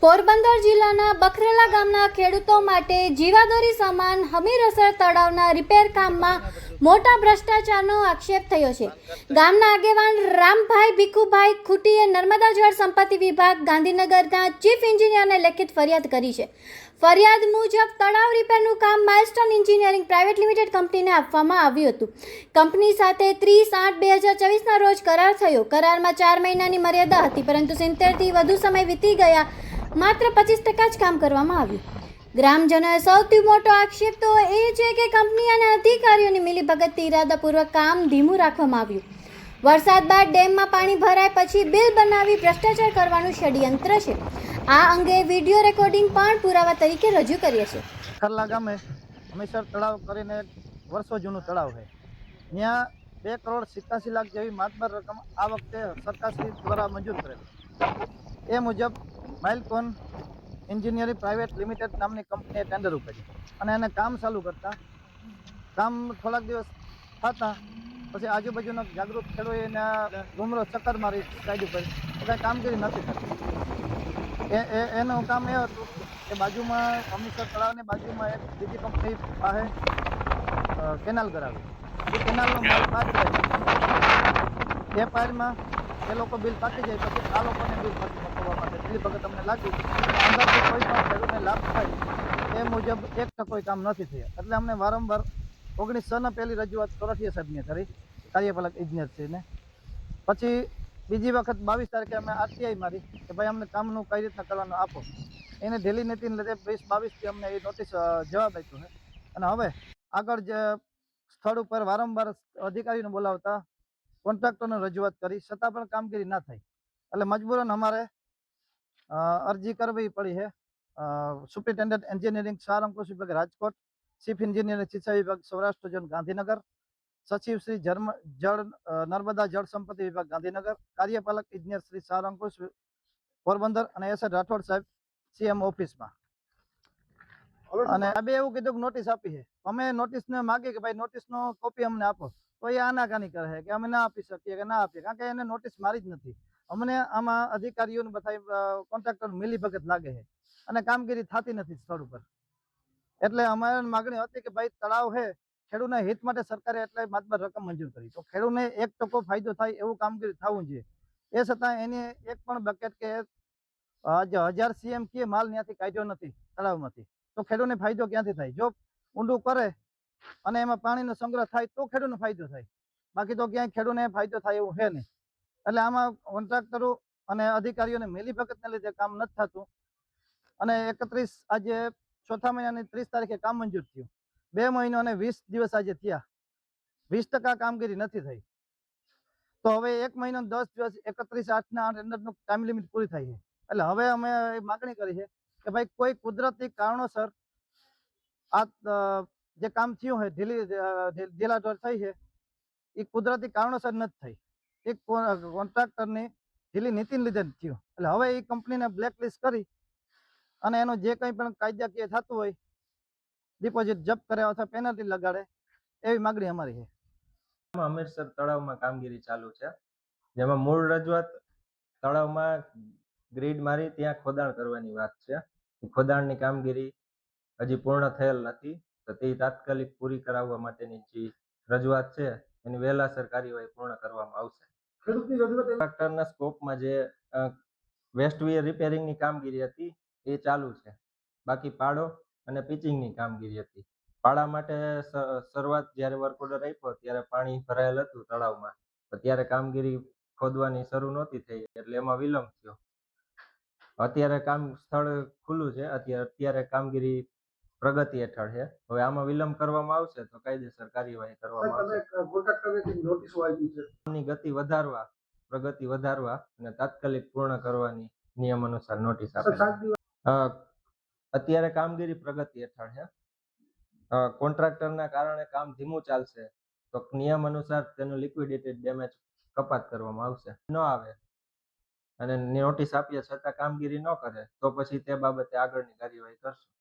પોરબંદર જિલ્લાના બખરેલા ગામના ખેડૂતો માટે જીવાદોરી સમાન હમીરસર તળાવના રિપેર કામમાં મોટા ભ્રષ્ટાચારનો આક્ષેપ થયો છે. ગામના આગેવાન રામભાઈ ભીખુભાઈ ખૂટીએ નર્મદા જળ સંપત્તિ વિભાગ ગાંધીનગરના ચીફ એન્જિનિયરને લેખિત ફરિયાદ કરી છે. ફરિયાદ મુજબ તળાવ રિપેરનું કામ માઇલસ્ટોન એન્જિનિયરિંગ પ્રાઇવેટ લિમિટેડ કંપનીને આપવામાં આવ્યું હતું. કંપની સાથે 30/8/2024ના રોજ કરાર થયો. કરારમાં 4 મહિનાની મર્યાદા હતી, પરંતુ 70થી વધુ સમય વીતી ગયા. માત્ર 25% જ કામ કરવામાં આવ્યું. ગ્રામજનોએ સૌથી મોટો આક્ષેપ તો એ છે કે કંપની અને અધિકારીઓની મિલીભગતથી ઇરાદાપૂર્વક કામ ધીમું રાખવામાં આવ્યું. વરસાદ બાદ ડેમમાં પાણી ભરાય પછી બિલ બનાવી ભ્રષ્ટાચાર કરવાનું ષડયંત્ર છે. આ અંગે વિડીયો રેકોર્ડિંગ પણ પુરાવા તરીકે રજૂ કરીએ છીએ. ખરલા ગામે હમીરસર તળાવ કરીને વર્ષો જૂનું તળાવ છે. ત્યાં 2,87,00,000 જેવી માતબર રકમ આ વખતે સરકારશ્રી દ્વારા મંજૂર કરેલી. એ મુજબ માઇલસ્ટોન એન્જિનિયરિંગ પ્રાઇવેટ લિમિટેડ નામની કંપનીએ ટેન્ડર ઉપાડી અને એને કામ ચાલુ કરતા કામ થોડાક દિવસ થતા પછી આજુબાજુના જાગૃત ખેડૂતોએ એને ગુમરો ચક્કર મારી સાઈડ ઉપર કાંઈ કામગીરી નથી થતી. એનું કામ એ હતું કે બાજુમાં હમીરસર તળાવની બાજુમાં એક બીજી કંપની પાસે કેનાલ કરાવી. એ કેનાલનો માલ પાસ થાય એ પારમાં એ લોકો બિલ પાકી જાય પછી આ લોકોને બિલ પાકી મૂકવા માટે એટલી વખત અમને લાગી અંદાજે કોઈ પણ ખેડૂતને લાભ થાય એ મુજબ 1% કામ નથી થયા. એટલે અમને વારંવાર 1906 પહેલી રજૂઆત સોરઠિયા સાહેબને કરી, કાર્યપાલક ઇજનેરશ્રીને. પછી બીજી વખત 22 તારીખે અમે આરટીઆઈ મારી કે ભાઈ અમને કામનું કઈ રીતના કરવાનું આપો. એને ઢીલી નીતિને લીધે 20-22થી અમને એ નોટિસ જવાબ આપ્યો છે. અને હવે આગળ જે સ્થળ ઉપર વારંવાર અધિકારીને બોલાવતા કોન્ટ્રાક્ટરને રજૂઆત કરી છતાં પણ કામગીરી ના થઈ. એટલે મજબૂરન અમારે અરજી કરવી પડી છે સુપ્રિન્ટેન્ડન્ટ એન્જિનિયરિંગ સાર અંકુશ વિભાગ રાજકોટ, ચીફ એન્જિનિયરિંગ સિંચાઈ વિભાગ સૌરાષ્ટ્ર ઝોન ગાંધીનગર, સચિવ શ્રી નર્મદા જળ સંપત્તિ વિભાગ ગાંધીનગર, કાર્યપાલક ઇજનેર શ્રી સાર અંકુશ પોરબંદર અને એસ રાઠોડ સાહેબ સીએમ ઓફિસમાં. અને આ બે એવું કીધું કે નોટિસ આપી છે. અમે નોટિસને માગી કે ભાઈ નોટિસનો કોપી અમને આપો, તો એ આનાકાની કરે કે અમે ના આપી શકીએ કે ના આપીએ, કારણ કે એને નોટિસ મારી જ નથી. અમને આમાં અધિકારીઓને બધા કોન્ટ્રાક્ટર મિલીભગત લાગે છે અને કામગીરી થતી નથી સ્થળ ઉપર. એટલે અમારી માગણી હતી કે ભાઈ તળાવ છે, ખેડૂતના હિત માટે સરકારે એટલે માતબર રકમ મંજૂર કરી, તો ખેડૂતને 1% ફાયદો થાય એવું કામગીરી થવું જોઈએ. એ છતાં એની એક પણ બકેટ કે આજે 1000 CM કે માલ ત્યાંથી કાઢ્યો નથી તળાવમાંથી, તો ખેડૂતને ફાયદો ક્યાંથી થાય? જો ઊંડું કરે અને એમાં પાણીનો સંગ્રહ થાય તો ખેડૂતને ફાયદો થાય, બાકી તો ક્યાંય ખેડૂતને ફાયદો થાય એવું છે નહીં. એટલે આમાં કોન્ટ્રાક્ટરો અને અધિકારીઓને મિલીભગતને લીધે કામ નથી થતું. અને 31 આજે ચોથા મહિનાની 30 તારીખે કામ મંજૂર થયું. 2 મહિનો અને 20 દિવસ આજે થયા, 20% કામગીરી નથી થઈ. તો હવે 1 મહિનો 10 દિવસ 31/8ના અંદરનું ટાઈમ લિમિટ પૂરી થાય છે. એટલે હવે અમે માગણી કરી છે કે ભાઈ કોઈ કુદરતી કારણોસર આ જે કામ થયું છે ઢીલાઢોળ થઈ છે એ કુદરતી કારણોસર નથી થઈ, એક કોન્ટ્રાક્ટરની ઢીલી નીતિને લીધે જ થયું. એટલે હવે એ કંપનીને બ્લેકલિસ્ટ કરી અને એનું જે કંઈ પણ કાયદાકીય થતું હોય ડિપોઝિટ જપ્ત કરે અથવા પેનલ્ટી લગાડે એવી માગણી અમારી છે. હમીરસર તળાવમાં કામગીરી ચાલુ છે, જેમાં મૂળ રજૂઆત તળાવમાં ગ્રીડ મારી ત્યાં ખોદાણ કરવાની વાત છે. ખોદાણની કામગીરી હજી પૂર્ણ થયેલ નથી, તો તે તાત્કાલિક પૂરી કરાવવા માટેની જે રજૂઆત છે એની વહેલાસર કાર્યવાહી પૂર્ણ કરવામાં આવશે. કોન્ટ્રાક્ટરના સ્કોપમાં જે વેસ્ટ વિયર રિપેરિંગની કામગીરી હતી એ ચાલુ છે. બાકી પાડો અને પિચિંગની કામગીરી હતી. પાડા માટે શરૂઆત જ્યારે વર્ક ઓર્ડર આપ્યો ત્યારે પાણી ભરાયેલ હતું તળાવમાં, તો ત્યારે કામગીરી ખોદવાની શરૂ નહોતી થઈ એટલે એમાં વિલંબ થયો. અત્યારે કામ સ્થળ ખુલ્લું છે, અત્યારે કામગીરી પ્રગતિ હેઠળ છે. હવે આમાં વિલંબ કરવામાં આવશે તો કાયદેસર કાર્યવાહી કરવામાં આવશે. કામની ગતિ વધારવા, પ્રગતિ વધારવા અને તાત્કાલિક પૂર્ણ કરવાની નિયમ અનુસાર નોટિસ આપી. અત્યારે કામગીરી પ્રગતિ હેઠળ છે. કોન્ટ્રાક્ટરના કારણે કામ ધીમું ચાલશે તો નિયમ અનુસાર તેનું લિક્વિડેટેડ ડેમેજ કપાત કરવામાં આવશે. ન આવે અને નોટિસ આપ્યા છતાં કામગીરી ન કરે તો પછી તે બાબતે આગળની કાર્યવાહી કરશું.